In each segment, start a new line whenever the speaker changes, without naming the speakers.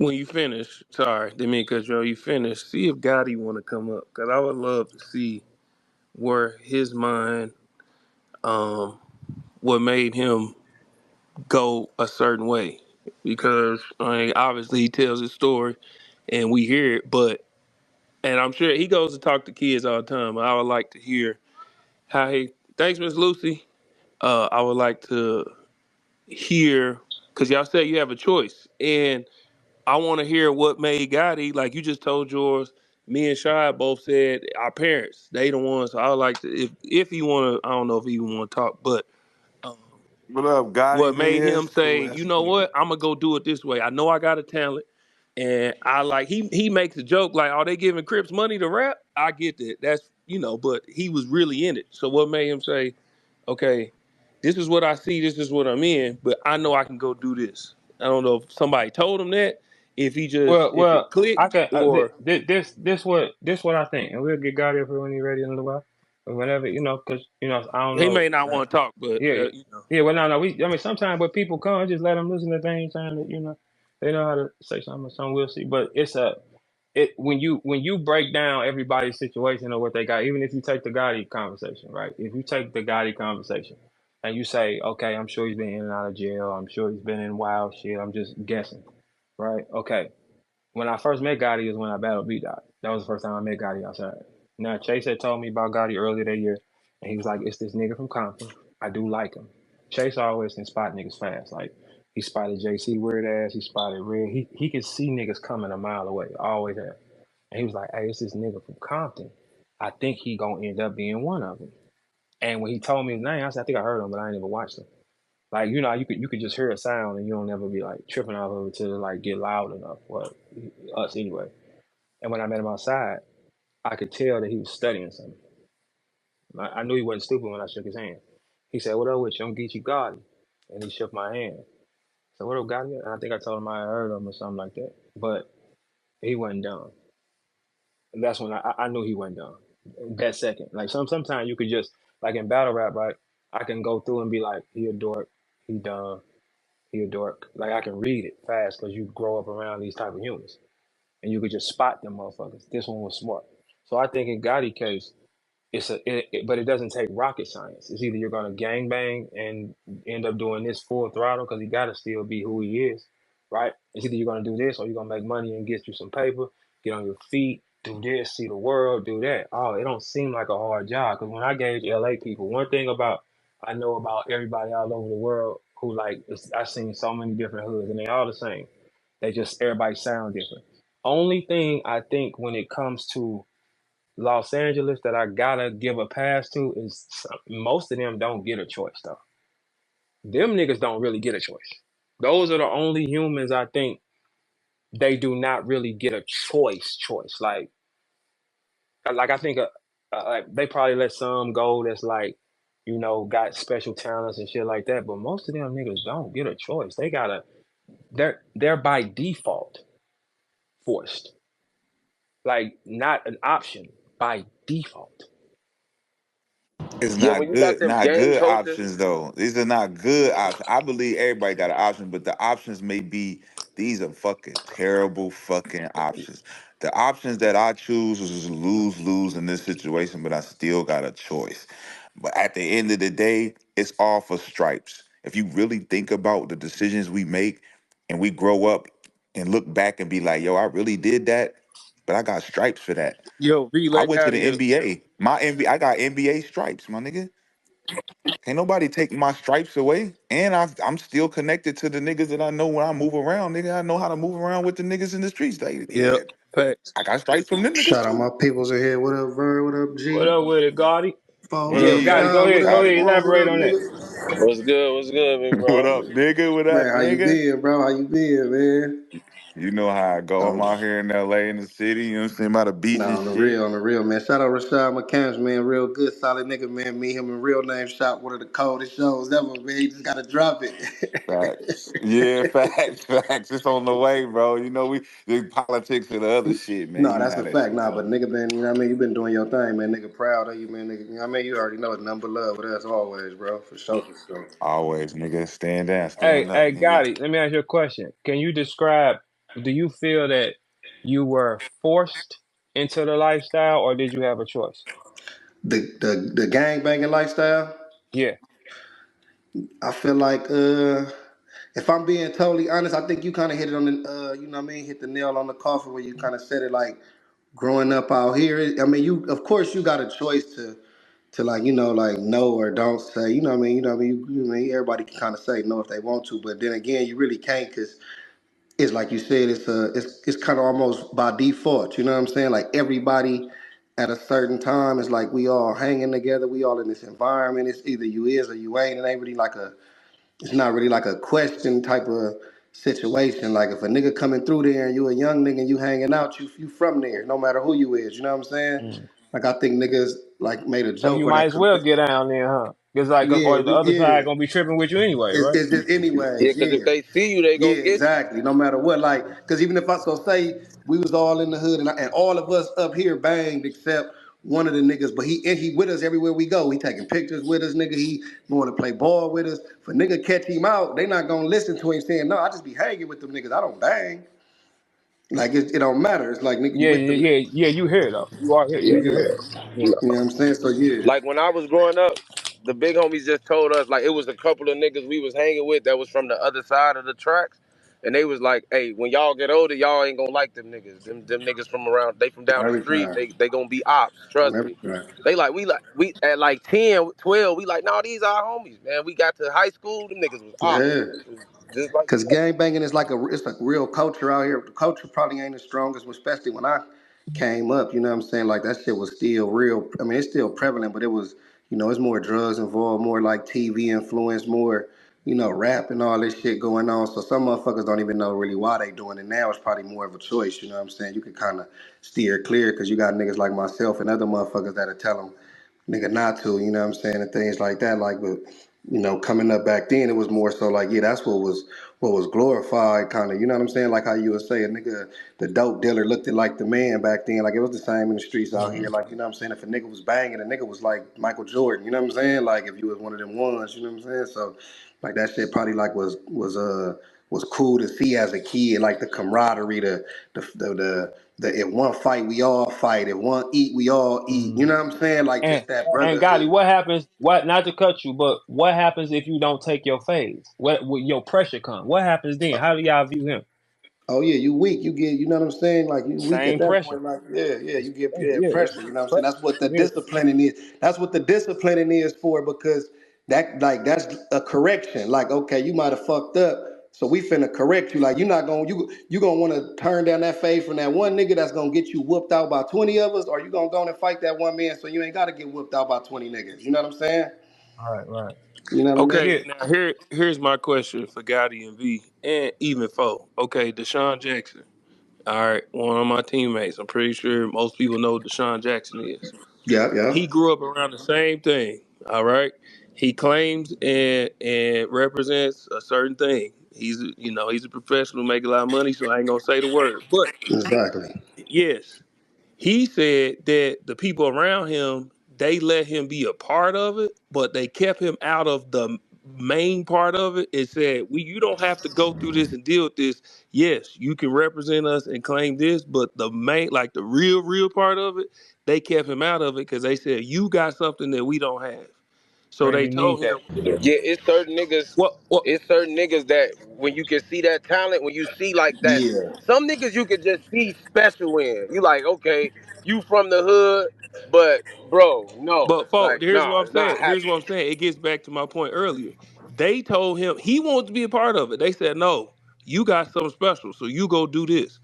When you finish, sorry, didn't mean to cut you off. You finish. See if Gotti want to come up, cause I would love to see where his mind, um, what made him go a certain way. Because I mean, obviously he tells his story, and we hear it. But and I'm sure he goes to talk to kids all the time. I would like to hear how he. Thanks, Miss Lucy. I would like to hear because y'all said you have a choice, and I want to hear what made Gotti, like you just told yours. Me and Shy both said our parents, they the ones. So I would like to, if you want to, I don't know if you even want to talk, but um,
What up, Gotti,
what made
nigga?
him say,
Cool
you
ass
know
nigga.
what, I'm gonna go do it this way. I know I got a talent, and I like he makes a joke like, are they giving Crips money to rap? I get that. That's but he was really in it. So what made him say, okay, this is what I see, this is what I'm in, but I know I can go do this. I don't know if somebody told him that, if it
I
clicked,
can.
or
This what I think, and we'll get Gotti up here when he's ready in a little while, or whenever because I don't
he
know.
may not want to talk, but
Yeah, yeah. Well, no. I mean, sometimes when people come, just let them listen to things, saying that they know how to say something or something. We'll see. But when you break down everybody's situation or what they got, even if you take the Gotti conversation, right? If you take the Gotti conversation and you say, okay, I'm sure he's been in and out of jail. I'm sure he's been in wild shit. I'm just guessing, right? Okay. When I first met Gotti is when I battled B Dot. That was the first time I met Gotti outside. Now Chase had told me about Gotti earlier that year, and he was like, "It's this nigga from Compton. I do like him." Chase always can spot niggas fast. Like he spotted JC weird ass. He spotted Red. He can see niggas coming a mile away. Always have. And he was like, "Hey, it's this nigga from Compton. I think he gonna end up being one of them." And when he told me his name, I said, "I think I heard him, but I ain't never watched him." Like you could just hear a sound and you don't never be like tripping off of it to like get loud enough. Well, us anyway. And when I met him outside, I could tell that he was studying something. I knew he wasn't stupid when I shook his hand. He said, "What up with you? I'm Geechi Gotti," and he shook my hand. So what up, Gotti? And I think I told him I heard him or something like that. But he wasn't done. And that's when I knew he wasn't done. That second, like sometimes you could just like in battle rap, right? I can go through and be like, he a dork, he done, he a dork. Like I can read it fast because you grow up around these type of humans, and you could just spot them motherfuckers. This one was smart. So I think in Gotti case, but it doesn't take rocket science. It's either you're gonna gang bang and end up doing this full throttle because he gotta still be who he is, right? It's either you're gonna do this or you're gonna make money and get you some paper, get on your feet, do this, see the world, do that. Oh, it don't seem like a hard job because when I gauge LA people, one thing about I know about everybody all over the world who I've seen so many different hoods and they all the same. They just everybody sound different. Only thing I think when it comes to Los Angeles that I gotta give a pass to is most of them don't get a choice though. Them niggas don't really get a choice. Those are the only humans I think they do not really get a choice. Like I think like they probably let some go that's like got special talents and shit like that, but most of them niggas don't get a choice. They're by default forced, like not an option by default.
It's
yeah, when you got them
not
gang
good
culture,
options though. These are not good options. I believe everybody got an option, but the options may be these are fucking terrible fucking options. The options that I choose is just lose lose in this situation, but I still got a choice. But at the end of the day, it's all for stripes. If you really think about the decisions we make and we grow up and look back and be like, yo, I really did that, but I got stripes for that.
yo, V,
I
let
went to the
Gotti up.
NBA. I got NBA stripes, my nigga. Can't nobody take my stripes away. And I'm still connected to the niggas that I know when I move around, nigga. I know how to move around with the niggas in the streets. Like,
Yep,
yeah,
facts.
I got stripes from them niggas
Shout out
too.
my peoples in here. What up, Verb? What up,
What
G?
up with it, Gotti?
What
Yeah,
up,
4G,
Gotti,
Gotti?
go
Sean. What
ahead, go
up,
Gotti.
ahead,
Quan? What
elaborate
up,
on that.
nigga?
What's good? What's good, big
What
bro?
up, nigga? What up,
Man, how you
nigga?
been, bro? How you been, man?
You know how I go. I'm
Oh,
out here in LA in the city, you know what I'm saying, by the beach
nah,
and shit.
on the real, man. Shout out Rashad McCants, man. Real good, solid nigga, man. Me, him, and real name shot one of the coldest shows ever, man. You just gotta drop it.
Facts. Yeah, facts, facts. It's on the way, bro. You know, the politics of the other shit, man.
No,
You know
that's
how
a
that
fact.
shit
Nah,
go.
but nigga been, you know what I mean? You been doing your thing, man. Nigga proud of you, man. Nigga, you know what I mean? You already know it's number love with us always, bro. For sure, for sure.
Always, nigga. Stand down,
Hey,
stand up,
hey,
nigga.
Gotti, let me ask you a question. Can you describe? Do you feel that you were forced into the lifestyle, or did you have a choice?
The gang banging lifestyle.
Yeah.
I feel like if I'm being totally honest, I think you kind of hit it on the you know what I mean, hit the nail on the coffin where you kind of said it like growing up out here. I mean, you of course you got a choice to like like no or don't say. You know what I mean. Everybody can kind of say no if they want to, but then again, you really can't because it's like you said, it's kind of almost by default. You know what I'm saying? Like everybody at a certain time is like we all hanging together. We all in this environment. It's either you is or you ain't. It ain't really like a. It's not really like a question type of situation. Like if a nigga coming through there and you a young nigga and you hanging out, you from there, no matter who you is. You know what I'm saying?
Mm.
Like I think niggas like made a
So
joke
you
or
might
that.
as well get down there, huh? It's like, or the other
Yeah.
side gonna be tripping with you anyway, right?
It's just
Yeah,
anyways,
because if
yeah.
they see you, they
Yeah,
gonna get you.
exactly. No matter what, like, cause even if I so say we was all in the hood and all of us up here banged except one of the niggas, but he with us everywhere we go. He taking pictures with us, nigga. He want to play ball with us. If a nigga catch him out, they not gonna listen to him saying no. I just be hanging with them niggas. I don't bang. Like it don't matter. It's like nigga, you
Yeah,
with
yeah,
them.
yeah, yeah. You here though? You are here. Yeah,
Yeah,
you here. Yeah.
you know what I'm saying. So yeah,
Like when I was growing up, the big homies just told us like it was a couple of niggas we was hanging with that was from the other side of the tracks, and they was like, "Hey, when y'all get older, y'all ain't gonna like them niggas. Them niggas from around, they from down the
every
street.
time,
They gonna be ops. Trust
every
me."
time.
They we at like 10, 12, we like, "Nah, these our homies, man. We got to high school, them niggas was ops.
Yeah.
It was just like
Cause
that."
gang banging is like it's a real culture out here. The culture probably ain't as strong as especially when I came up. You know what I'm saying? Like that shit was still real. I mean, it's still prevalent, but it was it's more drugs involved, more like TV influence, more rap and all this shit going on. So some motherfuckers don't even know really why they doing it now. It's probably more of a choice. You know what I'm saying? You can kind of steer clear because you got niggas like myself and other motherfuckers that'll tell them nigga not to, you know what I'm saying, and things like that. Like, but coming up back then, it was more so like, yeah, that's what was glorified, kind of, you know what I'm saying? Like how you would say a nigga, the dope dealer looked at like the man back then. Like it was the same in the streets out here.
Mhm.
Like, you know what I'm saying? If a nigga was banging, a nigga was like Michael Jordan, you know what I'm saying? Like if you was one of them ones, you know what I'm saying? So like that shit probably like was cool to see as a kid, like the camaraderie, the if one fight we all fight, if one eat we all eat. You
Mhm.
know what I'm saying? Like
And
just that
and Gotti,
brotherhood.
what happens? What not to cut you, but what happens if you don't take your phase? What when your pressure come? What happens then? How do y'all view him?
Oh yeah, you weak. You get, you know what I'm saying? Like you weak at
Same
that
pressure.
point. Like yeah, you get
Yeah, it's
pressure. You know what I'm saying?
pressure.
That's what the
Yeah.
disciplining is. That's what the disciplining is for because that's a correction. Like okay, you might have fucked up, so we finna correct you. Like you're not gonna you gonna want to turn down that fade from that one nigga that's gonna get you whooped out by 20 of us, or you gonna go and fight that one man so you ain't gotta get whooped out by 20 niggas. You know what I'm saying?
Right, right.
You know what I mean?
Okay,
Yeah.
now here's my question for Gotti and V and even Fo. Okay, Deshaun Jackson. All right, one of my teammates. I'm pretty sure most people know who Deshaun Jackson is.
Yeah, yeah.
He grew up around the same thing. All right, he claims and represents a certain thing. He's a professional, make a lot of money, so I ain't gonna say the word. But
Exactly.
yes, he said that the people around him, they let him be a part of it, but they kept him out of the main part of it and said, you don't have to go through this and deal with this. Yes, you can represent us and claim this, but the main, like the real part of it, they kept him out of it because they said, you got something that we don't have. So
And
they
he need
told him,
that.
yeah, it's certain niggas.
What
It's certain niggas that when you can see that talent, when you see like that,
Yeah,
some niggas you can just see special in. You like, okay, you from the hood, but bro, no,
but folks,
like,
here's
nah,
what I'm
it's not
saying. Here's what
happening.
I'm saying. It gets back to my point earlier. They told him he wanted to be a part of it. They said, no, you got something special, so you go do this.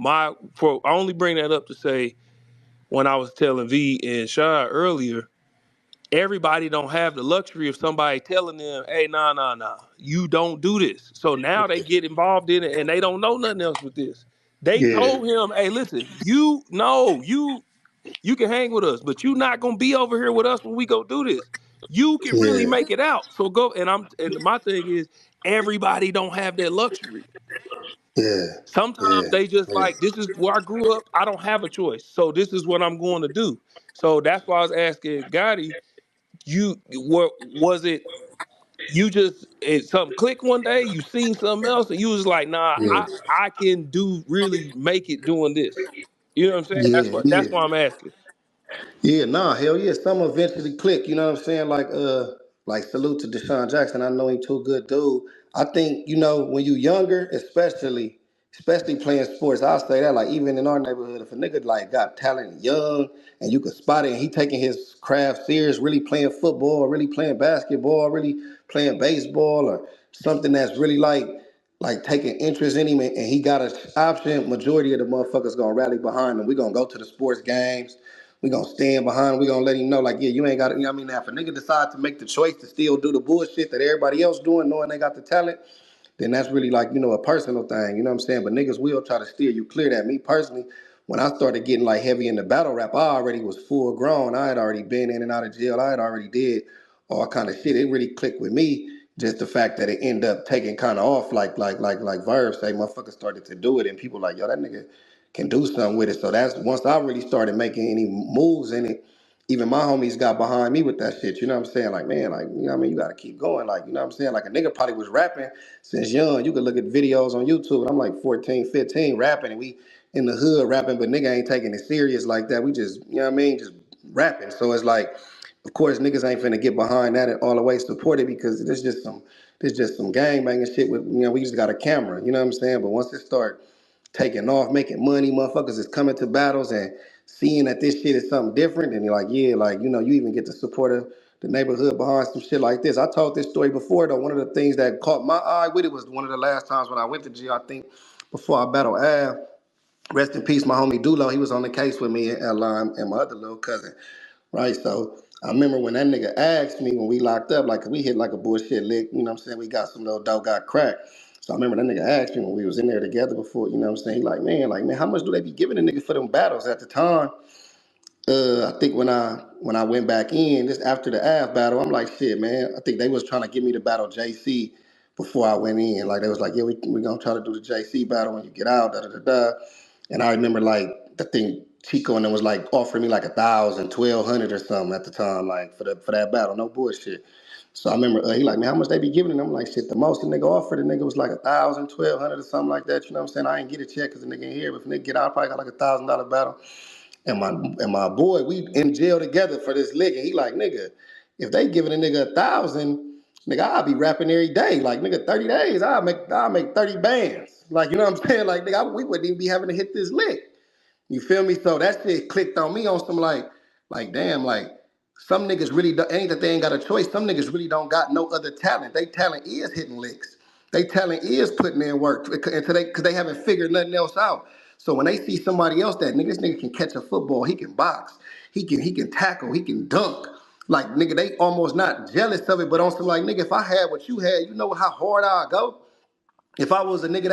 I only bring that up to say when I was telling V and Shah earlier, everybody don't have the luxury of somebody telling them, hey, nah, you don't do this. So now they get involved in it and they don't know nothing else with this. They
yeah,
told him, hey, listen, you can hang with us, but you not gonna be over here with us when we go do this. You can really
yeah,
make it out. So go and my thing is everybody don't have that luxury.
yeah,
Sometimes
yeah,
they just
yeah.
like, this is where I grew up. I don't have a choice. So this is what I'm going to do. So that's why I was asking Gotti, what was it?
You just something click one day, you seen something else, and you was like, nah,
Yeah,
I can do really make it doing this. You know what I'm saying?
yeah,
That's
yeah.
why I'm asking.
Yeah, nah, hell yeah. Some eventually click, you know what I'm saying? Like salute to Deshaun Jackson. I know he too good dude. I think, when you younger, especially playing sports, I'll say that, like even in our neighborhood, if a nigga like got talent young and you could spot it and he taking his craft serious, really playing football, really playing basketball, really playing baseball or something that's really like taking interest in him and he got an option, majority of the motherfuckers gonna rally behind him. We gonna go to the sports games. We gonna stand behind him. We gonna let him know, like, yeah, you ain't got to, you know what I mean? Now, if a nigga decide to make the choice to still do the bullshit that everybody else doing, knowing they got the talent, then that's really like, a personal thing, you know what I'm saying? But niggas will try to steer you clear that. Me personally, when I started getting like heavy in the battle rap, I already was full grown. I had already been in and out of jail. I had already did all kind of shit. It really clicked with me. Just the fact that it ended up taking kind of off, like Verb say, motherfuckers started to do it, and people like, yo, that nigga can do something with it. So that's once I really started making any moves in it. Even my homies got behind me with that shit. You know what I'm saying? Like, man, like, you know what I mean? You gotta keep going. Like, you know what I'm saying? Like a nigga probably was rapping since young. You could look at videos on YouTube, and I'm like 14, 15 rapping, and we in the hood rapping, but nigga ain't taking it serious like that. We just, you know what I mean, just rapping. So it's like, of course, niggas ain't finna get behind that and all the way support it because there's just some gang banging shit with, we just got a camera, you know what I'm saying? But once it start taking off, making money, motherfuckers is coming to battles and seeing that this shit is something different, and you're like, yeah, like, you even get the support of the neighborhood behind some shit like this. I told this story before though. One of the things that caught my eye with it was one of the last times when I went to jail, I think, before I battled Av. Rest in peace, my homie Dulo. He was on the case with me and my other little cousin, right? So I remember when that nigga asked me when we locked up, like, 'cause we hit like a bullshit lick, you know what I'm saying? We got some little dough, got cracked. So I remember that nigga asked me when we was in there together before, you know what I'm saying? He like, man, how much do they be giving a nigga for them battles at the time? I think when I went back in just after the Av battle, I'm like, shit, man. I think they was trying to get me to battle JC before I went in. Like they was like, yeah, we gonna try to do the JC battle when you get out, da da da da. And I remember like the thing Chico and them was like offering me like 1,000, 1,200 or something at the time, like for that battle, no bullshit. So I remember he like, man, how much they be giving? And I'm like, shit, the most the nigga offered, the nigga was like 1,000, 1,200 or something like that. You know what I'm saying? I ain't get a check because the nigga ain't here. But if nigga get out, I probably got like $1,000 battle. And my boy, we in jail together for this lick, and he like, nigga, if they giving a nigga 1,000, nigga, I'll be rapping every day. Like, nigga, 30 days, I'll make 30 bands. Like, you know what I'm saying? Like, nigga, we wouldn't even be having to hit this lick. You feel me? So that shit clicked on me on some like damn, like some niggas really ain't that they ain't got a choice. Some niggas really don't got no other talent. They talent is hitting licks. They talent is putting in work until because they haven't figured nothing else out. So when they see somebody else that nigga, this nigga can catch a football, he can box, he can tackle, he can dunk. Like nigga, they almost not jealous of it, but on some like nigga, if I had what you had, you know how hard I go. If I was a nigga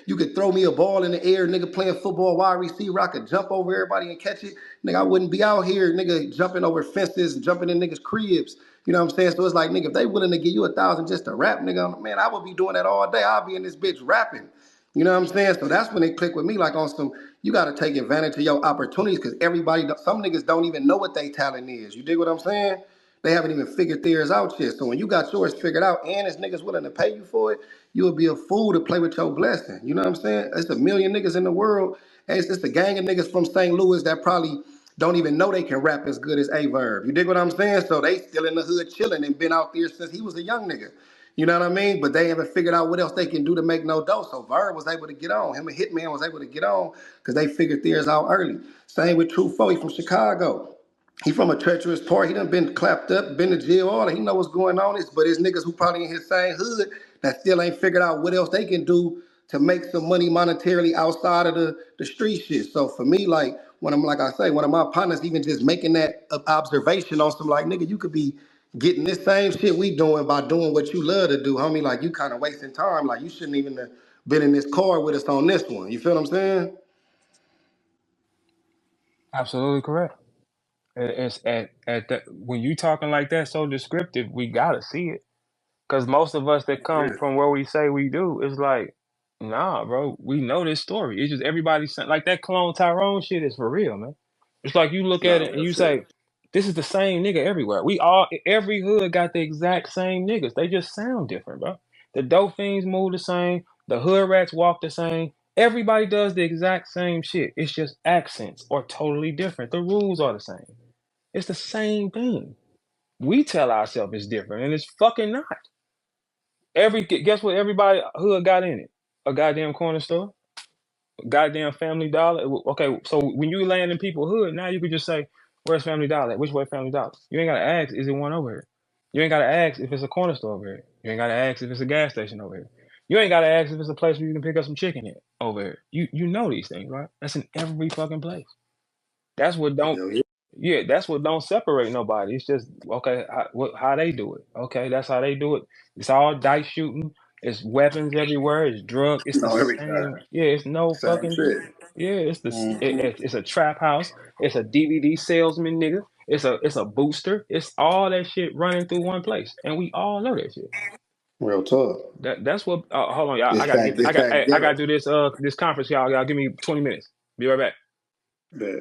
you could throw me a ball in the air, nigga playing football, wide receiver, I could jump over everybody and catch it. Nigga, I wouldn't be out here, nigga, jumping over fences and jumping in niggas' cribs. You know what I'm saying? So it's like, nigga, if they willing to give you 1,000 just to rap, nigga, man, I would be doing that all day. I'll be in this bitch rapping. You know what I'm saying? So that's when they click with me, like on some, you gotta take advantage of your opportunities because some niggas don't even know what they talent is. You dig what I'm saying? They haven't even figured theirs out yet. So when you got yours figured out and this niggas willing to pay you for it, you would be a fool to play with your blessing. You know what I'm saying? It's a million niggas in the world. And it's a gang of niggas from St. Louis that probably don't even know they can rap as good as A Verb. You dig what I'm saying? So they still in the hood chilling and been out there since he was a young nigga. You know what I mean? But they haven't figured out what else they can do to make no dough. So Verb was able to get on. Him and Hitman was able to get on because they figured theirs out early. Same with True Foe, he from Chicago. He from a treacherous part. He done been clapped up, been to jail, all that. He know what's going on. But it's niggas who probably in his same hood that still ain't figured out what else they can do to make some money monetarily outside of the street shit. So for me, like when I'm like I say, one of my partners even just making that observation on some like nigga, you could be getting this same shit we doing by doing what you love to do, homie. Like you kind of wasting time. Like you shouldn't even have been in this car with us on this one. You feel what I'm saying?
Absolutely correct. It's at that when you talking like that so descriptive, we gotta see it. Cause most of us that come
Yeah.
from where we say we do, it's like, nah, bro, we know this story. It's just everybody like that clone Tyrone shit is for real, man. It's like you look at
Nah,
it and
real
you say,
shit.
This is the same nigga everywhere. Every hood got the exact same niggas. They just sound different, bro. The dope fiends move the same. The hood rats walk the same. Everybody does the exact same shit. It's just accents are totally different. The rules are the same. It's the same thing. We tell ourselves it's different, and it's fucking not. Guess what? Everybody hood got in it. A goddamn corner store, goddamn Family Dollar. Okay, so when you land in people's hood, now you could just say, "Where's Family Dollar at? Which way Family Dollar?" You ain't gotta ask, "Is it one over here?" You ain't gotta ask if it's a corner store over here. You ain't gotta ask if it's a gas station over here. You ain't gotta ask if it's a place where you can pick up some chicken at over here. You know these things, right? That's in every fucking place. That's what don't.
Hell yeah.
Yeah, that's what don't separate nobody. It's just okay. How they do it? Okay, that's how they do it. It's all dice shooting. It's weapons everywhere. It's drug. It's the
No, every
same.
time.
Yeah, it's no
Same
fucking.
shit.
Yeah,
Mm-hmm.
it's a trap house. It's a DVD salesman, nigga. It's a booster. It's all that shit running through one place, and we all know that shit.
Real talk.
That's what. Hold on, y'all.
It's fact. It's fact
I gotta
ghetto.
do this. This conference, y'all. Y'all give me 20 minutes. Be right back.
Yeah.